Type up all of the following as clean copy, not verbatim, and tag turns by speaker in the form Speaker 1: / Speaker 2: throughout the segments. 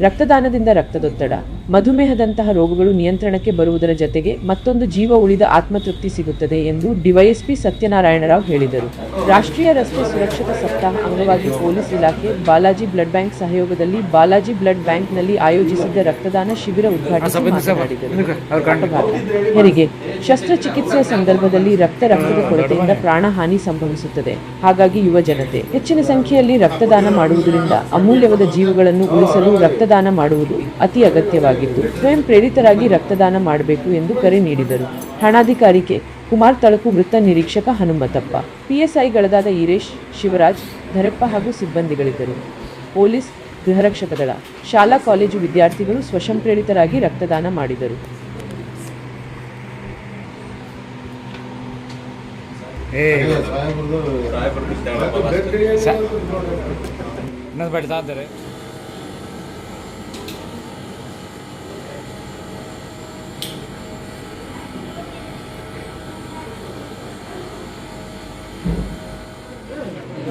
Speaker 1: ರಕ್ತದಾನದಿಂದ ರಕ್ತದೊತ್ತಡ, ಮಧುಮೇಹದಂತಹ ರೋಗಗಳು ನಿಯಂತ್ರಣಕ್ಕೆ ಬರುವುದರ ಜತೆಗೆ ಮತ್ತೊಂದು ಜೀವ ಉಳಿದ ಆತ್ಮತೃಪ್ತಿ ಸಿಗುತ್ತದೆ ಎಂದು ಡಿವೈಎಸ್ಪಿ ಸತ್ಯನಾರಾಯಣರಾವ್ ಹೇಳಿದರು. ರಾಷ್ಟ್ರೀಯ ರಸ್ತೆ ಸುರಕ್ಷತಾ ಸಪ್ತಾಹ ಅಂಗವಾಗಿ ಪೊಲೀಸ್ ಇಲಾಖೆ, ಬಾಲಾಜಿ ಬ್ಲಡ್ ಬ್ಯಾಂಕ್ ಸಹಯೋಗದಲ್ಲಿ ಬಾಲಾಜಿ ಬ್ಲಡ್ ಬ್ಯಾಂಕ್ನಲ್ಲಿ ಆಯೋಜಿಸಿದ್ದ ರಕ್ತದಾನ ಶಿಬಿರ ಉದ್ಘಾಟಿಸಿ ಮಾತನಾಡಿದರು. ಹೆರಿಗೆ, ಶಸ್ತ್ರಚಿಕಿತ್ಸೆಯ ಸಂದರ್ಭದಲ್ಲಿ ರಕ್ತದ ಕೊರತೆಯಿಂದ ಪ್ರಾಣಹಾನಿ ಸಂಭವಿಸುತ್ತದೆ. ಹಾಗಾಗಿ ಯುವ ಜನತೆ ಹೆಚ್ಚಿನ ಸಂಖ್ಯೆಯಲ್ಲಿ ರಕ್ತದಾನ ಮಾಡುವುದರಿಂದ ಅಮೂಲ್ಯವಾದ ಜೀವಗಳನ್ನು ಉಳಿಸಲು ರಕ್ತದಾನ ಮಾಡುವುದು ಅತಿ ಅಗತ್ಯವಾಗಿದ್ದು, ಸ್ವಯಂ ಪ್ರೇರಿತರಾಗಿ ರಕ್ತದಾನ ಮಾಡಬೇಕು ಎಂದು ಕರೆ ನೀಡಿದರು. ಠಾಣಾಧಿಕಾರಿ ಕೆ. ಕುಮಾರ್, ತಳಕು ವೃತ್ತ ನಿರೀಕ್ಷಕ ಹನುಮಂತಪ್ಪ, ಪಿಎಸ್ಐಗಳಾದ ಈರೇಶ್, ಶಿವರಾಜ್, ಧರೆಪ್ಪ ಹಾಗೂ ಸಿಬ್ಬಂದಿಗಳಿದ್ದರು. ಪೊಲೀಸ್, ಗೃಹರಕ್ಷಕ ದಳ, ಶಾಲಾ ಕಾಲೇಜು ವಿದ್ಯಾರ್ಥಿಗಳು ಸ್ವಯಂಪ್ರೇರಿತರಾಗಿ ರಕ್ತದಾನ ಮಾಡಿದರು.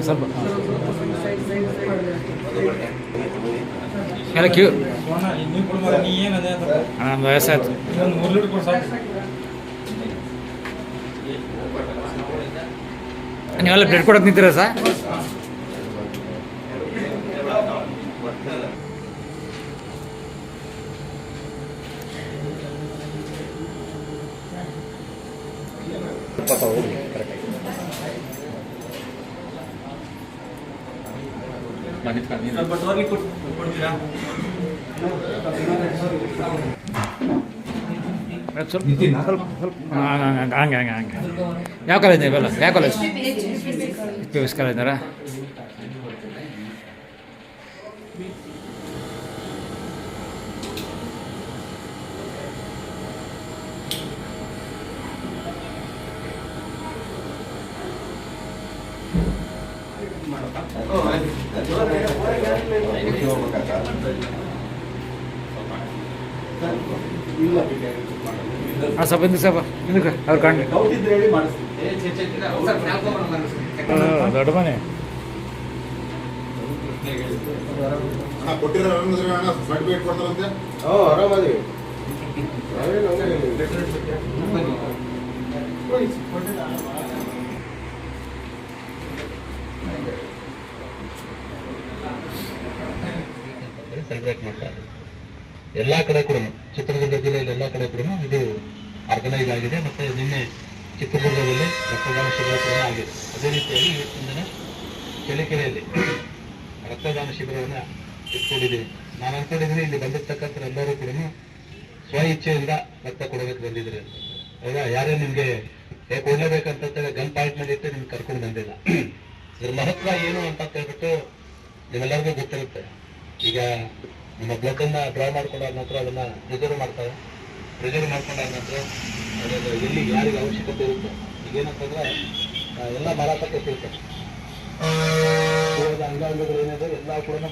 Speaker 2: ಸ್ವಲ್ಪ ಎಲ್ಲ ಕ್ಯೂ ನಮ್ದು ವಯಸ್ಸಾಯ್ತು. ನೀವೆಲ್ಲ ಬ್ಲಡ್ ಕೊಡೋಕೆ ನಿಂತೀರಾ ಸರ್? ಹಂಗೆ ಯಾವ ಕಾಲೇಜ್ ಇವೆಲ್ಲ? ಯಾವ ಕಾಲೇಜ್? ಪಿ.ಯು.ಸಿ ಕಾಲೇಜ್ನಾರಾ? ಹಾಂ, ಸ್ವಲ್ಪ ಹಿಂದಕ್ಕೆ ಅವ್ರು ಕಾಣಲಿ. ದೊಡ್ಡ ಮನೆ
Speaker 3: ಸೆಲೆಬ್ರೇಟ್ ಮಾಡ್ತಾರೆ. ಎಲ್ಲ ಕಡೆ ಕೂಡ, ಚಿತ್ರದುರ್ಗ ಜಿಲ್ಲೆಯಲ್ಲಿ ಎಲ್ಲ ಕಡೆ ಕೂಡ ಇದು ಆರ್ಗನೈಸ್ ಆಗಿದೆ. ಮತ್ತು ನಿನ್ನೆ ಚಿತ್ರದುರ್ಗದಲ್ಲಿ ರಕ್ತದಾನ ಶಿಬಿರ ಕೂಡ ಆಗಿದೆ. ಅದೇ ರೀತಿಯಾಗಿ ಇವತ್ತಿನ ಚಳ್ಳಕೆರೆಯಲ್ಲಿ ರಕ್ತದಾನ ಶಿಬಿರವನ್ನು ಇಟ್ಕೊಂಡಿದ್ದೀವಿ. ನಾನು ಅಂದ್ಕೊಂಡಿದ್ದೀನಿ ಇಲ್ಲಿ ಬಂದಿರ್ತಕ್ಕಂಥ ಎಲ್ಲರೂ ಕೂಡ ಸ್ವ ಇಚ್ಛೆಯಿಂದ ರಕ್ತ ಕೊಡಬೇಕು ಬಂದಿದ್ರೆ. ಹೌದಾ? ಯಾರೇ ನಿಮಗೆ ಕೊಡಲೇಬೇಕಂತ ಗನ್ ಪಾಯಿಂಟ್ ಮೇಲೆ ಇಟ್ಟು ನಿಮ್ಗೆ ಕರ್ಕೊಂಡು ಬಂದಿಲ್ಲ. ಇದ್ರ ಮಹತ್ವ ಏನು ಅಂತ ಹೇಳ್ಬಿಟ್ಟು ನಿಮ್ಮೆಲ್ಲರಿಗೂ ಗೊತ್ತಿರುತ್ತೆ. ಈಗ ನಿಮ್ಮ ಬ್ಲಡ್ಡನ್ನು ಡ್ರಾ ಮಾಡ್ಕೊಂಡಾದ ನಂತರ ಅದನ್ನು ರಿಸರ್ವ್ ಮಾಡ್ತಾರೆ. ರಿಸರ್ವ್ ಮಾಡ್ಕೊಂಡಾದ ನಂತರ ಅದನ್ನು ಎಲ್ಲಿ ಯಾರಿಗೆ ಅವಶ್ಯಕತೆ ಇರುತ್ತೆ, ಈಗೇನಂತಂದ್ರೆ ಎಲ್ಲ ಮಾರಾಟಕ್ಕೆ ಸಿಗುತ್ತೆ. ಅಂಗಾಂಗಗಳು ಏನಿದೆ ಎಲ್ಲ ಕೂಡ